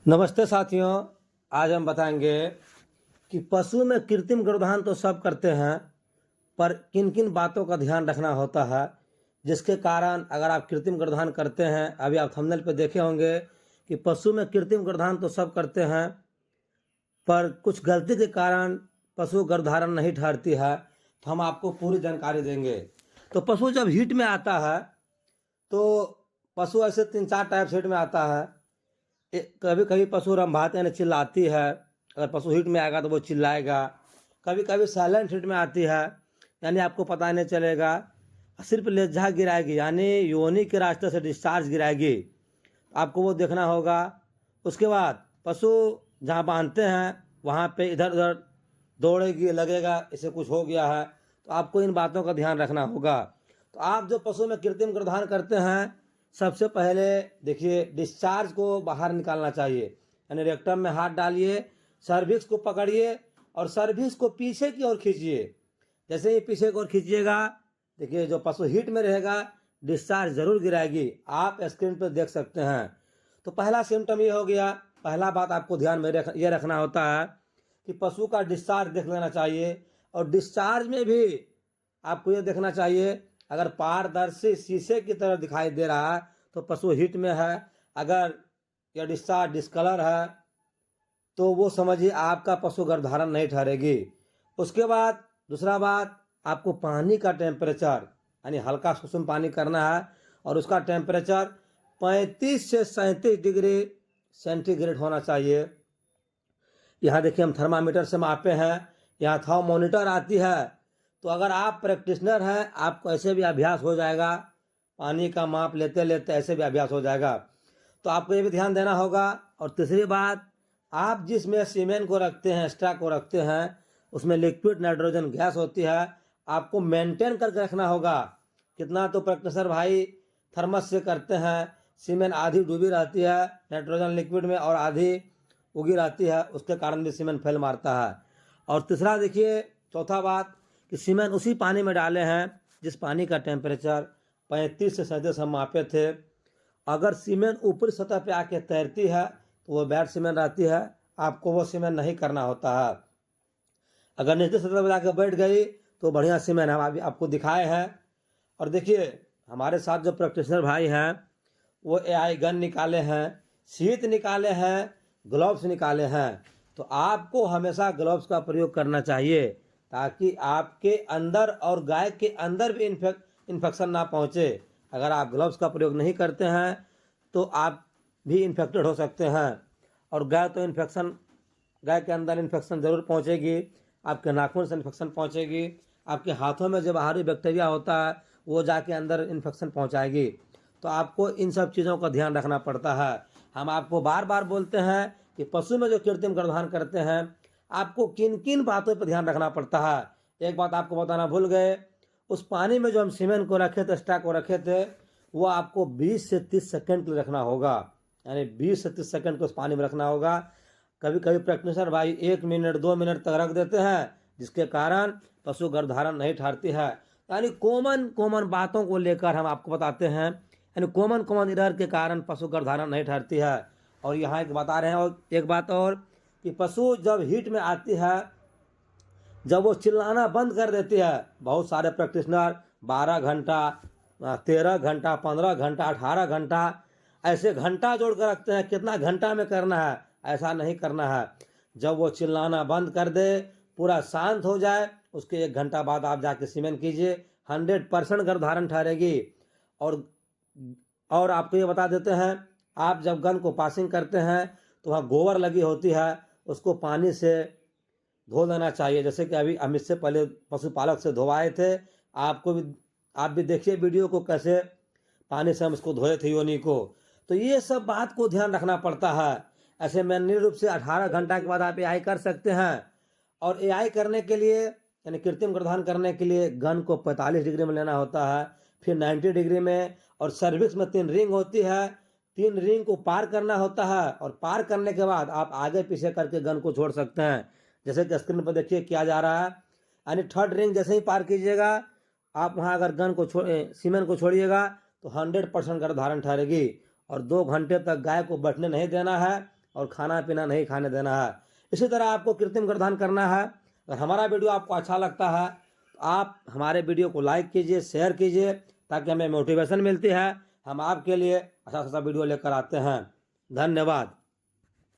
नमस्ते साथियों। आज हम बताएंगे कि पशु में कृत्रिम गर्भाधान तो सब करते हैं, पर किन किन बातों का ध्यान रखना होता है जिसके कारण अगर आप कृत्रिम गर्भाधान करते हैं, अभी आप थंबनेल पे देखे होंगे कि पशु में कृत्रिम गर्भाधान तो सब करते हैं, पर कुछ गलती के कारण पशु गर्भधारण नहीं ठहरती है। तो हम आपको पूरी जानकारी देंगे। तो पशु जब हीट में आता है तो पशु ऐसे 3-4 टाइप से हीट में आता है। कभी कभी पशु रंभाते यानी चिल्लाती है। अगर पशु हीट में आएगा तो वो चिल्लाएगा। कभी कभी साइलेंट हीट में आती है, यानी आपको पता नहीं चलेगा, सिर्फ लेज्जा गिराएगी यानी योनि के रास्ते से डिस्चार्ज गिराएगी। आपको वो देखना होगा। उसके बाद पशु जहाँ बांधते हैं वहाँ पे इधर उधर दौड़ेगी, लगेगा इसे कुछ हो गया है। तो आपको इन बातों का ध्यान रखना होगा। तो आप जो पशु में कृत्रिम गर्भाधान करते हैं, सबसे पहले देखिए डिस्चार्ज को बाहर निकालना चाहिए, यानी रेक्टम में हाथ डालिए, सर्विक्स को पकड़िए और सर्विक्स को पीछे की ओर खींचिए। जैसे ही पीछे की ओर खींचिएगा, देखिए जो पशु हीट में रहेगा डिस्चार्ज जरूर गिराएगी। आप स्क्रीन पर देख सकते हैं। तो पहला सिम्टम ये हो गया। पहला बात आपको ध्यान में ये रखना होता है कि पशु का डिस्चार्ज देख लेना चाहिए। और डिस्चार्ज में भी आपको ये देखना चाहिए, अगर पारदर्शी शीशे की तरह दिखाई दे रहा है तो पशु हीट में है। अगर यह डिस्चार्ज डिस्कलर है तो वो समझिए आपका पशु गर्भधारण नहीं ठहरेगी। उसके बाद दूसरा बात, आपको पानी का टेम्परेचर यानी हल्का सुसुम पानी करना है और उसका टेम्परेचर 35 से 37 डिग्री सेंटीग्रेड होना चाहिए। यहाँ देखिए हम थर्मामीटर से मापे हैं। यहाँ थर्मोमीटर आती है। तो अगर आप प्रैक्टिशनर हैं, आपको ऐसे भी अभ्यास हो जाएगा, पानी का माप लेते लेते ऐसे भी अभ्यास हो जाएगा। तो आपको ये भी ध्यान देना होगा। और तीसरी बात, आप जिसमें सीमेंट को रखते हैं, एक्स्ट्रा को रखते हैं, उसमें लिक्विड नाइट्रोजन गैस होती है। आपको मेंटेन करके रखना होगा। कितना तो प्रैक्टिशनर भाई थर्मस से करते हैं, सीमेंट आधी डूबी रहती है नाइट्रोजन लिक्विड में और आधी उगी रहती है, उसके कारण भी सीमेंट फेल मारता है। और तीसरा देखिए, चौथा बात कि सीमेंट उसी पानी में डाले हैं जिस पानी का टेम्परेचर 35 से 37 हम मापे थे। अगर सीमेंट ऊपरी सतह पे आके तैरती है तो वो बैड सीमेंट रहती है, आपको वो सीमेंट नहीं करना होता है। अगर नीचे सतह पर जाकर बैठ गई तो बढ़िया सीमेंट हम अभी आपको दिखाए हैं। और देखिए हमारे साथ जो प्रैक्टिशनर भाई हैं वो एआई गन निकाले हैं, शीत निकाले हैं, ग्लव्स निकाले हैं। तो आपको हमेशा ग्लव्स का प्रयोग करना चाहिए ताकि आपके अंदर और गाय के अंदर भी इन्फेक्शन ना पहुंचे। अगर आप ग्लव्स का प्रयोग नहीं करते हैं तो आप भी इन्फेक्टेड हो सकते हैं। और गाय के अंदर इन्फेक्शन ज़रूर पहुंचेगी, आपके नाखून से इन्फेक्शन पहुंचेगी, आपके हाथों में जो बाहरी बैक्टीरिया होता है वो जाके अंदर इन्फेक्शन पहुंचाएगी। तो आपको इन सब चीज़ों का ध्यान रखना पड़ता है। हम आपको बार बार बोलते हैं कि पशु में जो कृत्रिम गर्भाधान करते हैं, आपको किन किन बातों पर ध्यान रखना पड़ता है। एक बात आपको बताना भूल गए, उस पानी में जो हम सीमेंट को रखे थे, एक्स्ट्रा को रखे थे, वो आपको 20 से 30 सेकंड के लिए रखना होगा। यानी 20 से 30 सेकंड को उस पानी में रखना होगा। कभी कभी प्रैक्टिशनर भाई 1 मिनट 2 मिनट तक रख देते हैं, जिसके कारण पशु गर्भधारण नहीं ठहरती है। यानी कॉमन कॉमन बातों को लेकर हम आपको बताते हैं, यानी कॉमन कॉमन एरर के कारण पशु गर्भधारण नहीं ठहरती है। और यहाँ एक बता रहे हैं, और एक बात और कि पशु जब हीट में आती है, जब वो चिल्लाना बंद कर देती है, बहुत सारे प्रैक्टिशनर 12 घंटा, 13 घंटा, 15 घंटा, 18 घंटा ऐसे घंटा जोड़ कर रखते हैं, कितना घंटा में करना है। ऐसा नहीं करना है। जब वो चिल्लाना बंद कर दे, पूरा शांत हो जाए, उसके 1 घंटा बाद आप जाके सीमेंट कीजिए, 100% गर्भधारण ठहरेगी। और आपको ये बता देते हैं, आप जब गन को पासिंग करते हैं तो वहाँ गोबर लगी होती है, उसको पानी से धो लेना चाहिए। जैसे कि अभी हम इससे पहले पशुपालक से धोवाए थे, आप भी देखिए वीडियो को, कैसे पानी से हम इसको धोए थे योनि को। तो ये सब बात को ध्यान रखना पड़ता है। ऐसे मैन्युअल रूप से 18 घंटा के बाद आप एआई कर सकते हैं। और एआई करने के लिए यानी कृत्रिम गर्भाधान करने के लिए गन को 45 डिग्री में लेना होता है, फिर 90 डिग्री में, और सर्विक्स में 3 रिंग होती है, 3 रिंग को पार करना होता है। और पार करने के बाद आप आगे पीछे करके गन को छोड़ सकते हैं। जैसे कि स्क्रीन पर देखिए किया जा रहा है। यानी 3rd रिंग जैसे ही पार कीजिएगा, आप वहाँ अगर गन को सीमेंट को छोड़िएगा तो 100% गर्भधारण ठहरेगी। और 2 घंटे तक गाय को बैठने नहीं देना है, और खाना पीना नहीं खाने देना है। इसी तरह आपको कृत्रिम गर्भाधान करना है। अगर हमारा वीडियो आपको अच्छा लगता है तो आप हमारे वीडियो को लाइक कीजिए, शेयर कीजिए, ताकि हमें मोटिवेशन मिलती है। हम आपके लिए अच्छा सा वीडियो लेकर आते हैं। धन्यवाद।